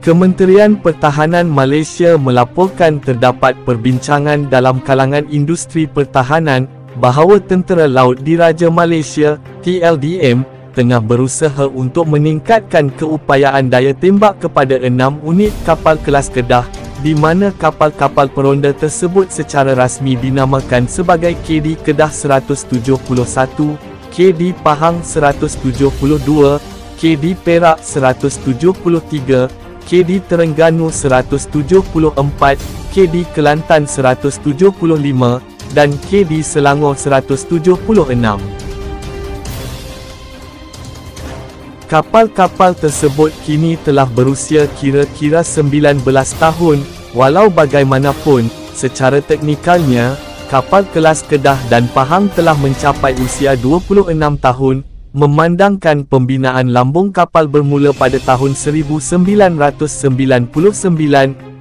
Kementerian Pertahanan Malaysia melaporkan terdapat perbincangan dalam kalangan industri pertahanan bahawa Tentera Laut Diraja Malaysia (TLDM) tengah berusaha untuk meningkatkan keupayaan daya tembak kepada 6 unit kapal kelas Kedah, di mana kapal-kapal peronda tersebut secara rasmi dinamakan sebagai KD Kedah 171, KD Pahang 172, KD Perak 173, KD Terengganu 174, KD Kelantan 175, dan KD Selangor 176. Kapal-kapal tersebut kini telah berusia kira-kira 19 tahun, walau bagaimanapun, secara teknikalnya, kapal kelas Kedah dan Pahang telah mencapai usia 26 tahun, memandangkan pembinaan lambung kapal bermula pada tahun 1999,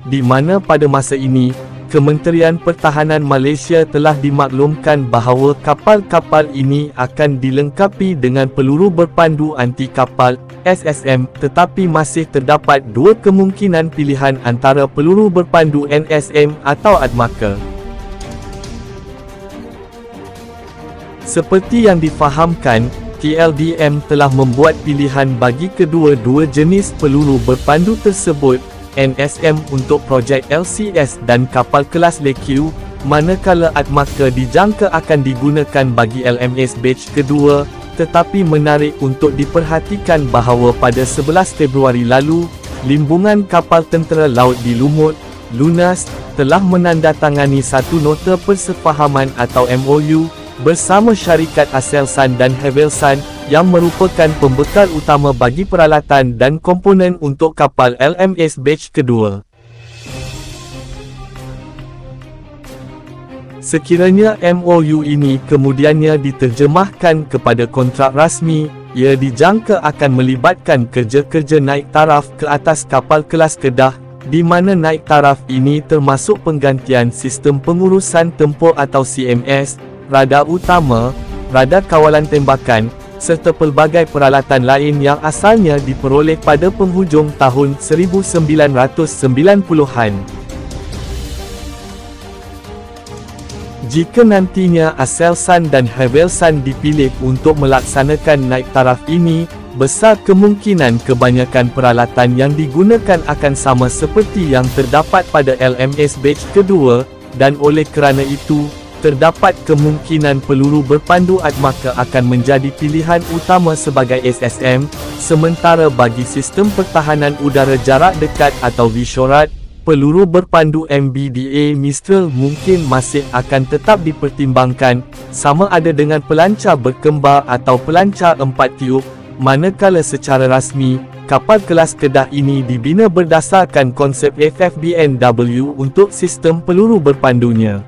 di mana pada masa ini, Kementerian Pertahanan Malaysia telah dimaklumkan bahawa kapal-kapal ini akan dilengkapi dengan peluru berpandu anti kapal (SSM), tetapi masih terdapat dua kemungkinan pilihan antara peluru berpandu NSM atau Admaka. Seperti yang difahamkan, TLDM telah membuat pilihan bagi kedua-dua jenis peluru berpandu tersebut, NSM untuk projek LCS dan kapal kelas LQ, manakala Admaka dijangka akan digunakan bagi LMS batch kedua, tetapi menarik untuk diperhatikan bahawa pada 11 Februari lalu, Limbungan Kapal Tentera Laut di Lumut, LUNAS, telah menandatangani satu nota persefahaman atau MOU, bersama syarikat Aselsan dan Havelsan, yang merupakan pembekal utama bagi peralatan dan komponen untuk kapal LMS batch kedua. Sekiranya MOU ini kemudiannya diterjemahkan kepada kontrak rasmi, ia dijangka akan melibatkan kerja-kerja naik taraf ke atas kapal kelas Kedah, di mana naik taraf ini termasuk penggantian sistem pengurusan tempur atau CMS, radar utama, radar kawalan tembakan, serta pelbagai peralatan lain yang asalnya diperoleh pada penghujung tahun 1990-an. Jika nantinya Aselsan dan Havelsan dipilih untuk melaksanakan naik taraf ini, besar kemungkinan kebanyakan peralatan yang digunakan akan sama seperti yang terdapat pada LMS batch kedua, dan oleh kerana itu, terdapat kemungkinan peluru berpandu Admaka akan menjadi pilihan utama sebagai SSM, sementara bagi sistem pertahanan udara jarak dekat atau Vishorat, peluru berpandu MBDA Mistral mungkin masih akan tetap dipertimbangkan, sama ada dengan pelancar berkembar atau pelancar 4 tiub, manakala secara rasmi, kapal kelas Kedah ini dibina berdasarkan konsep FFBNW untuk sistem peluru berpandunya.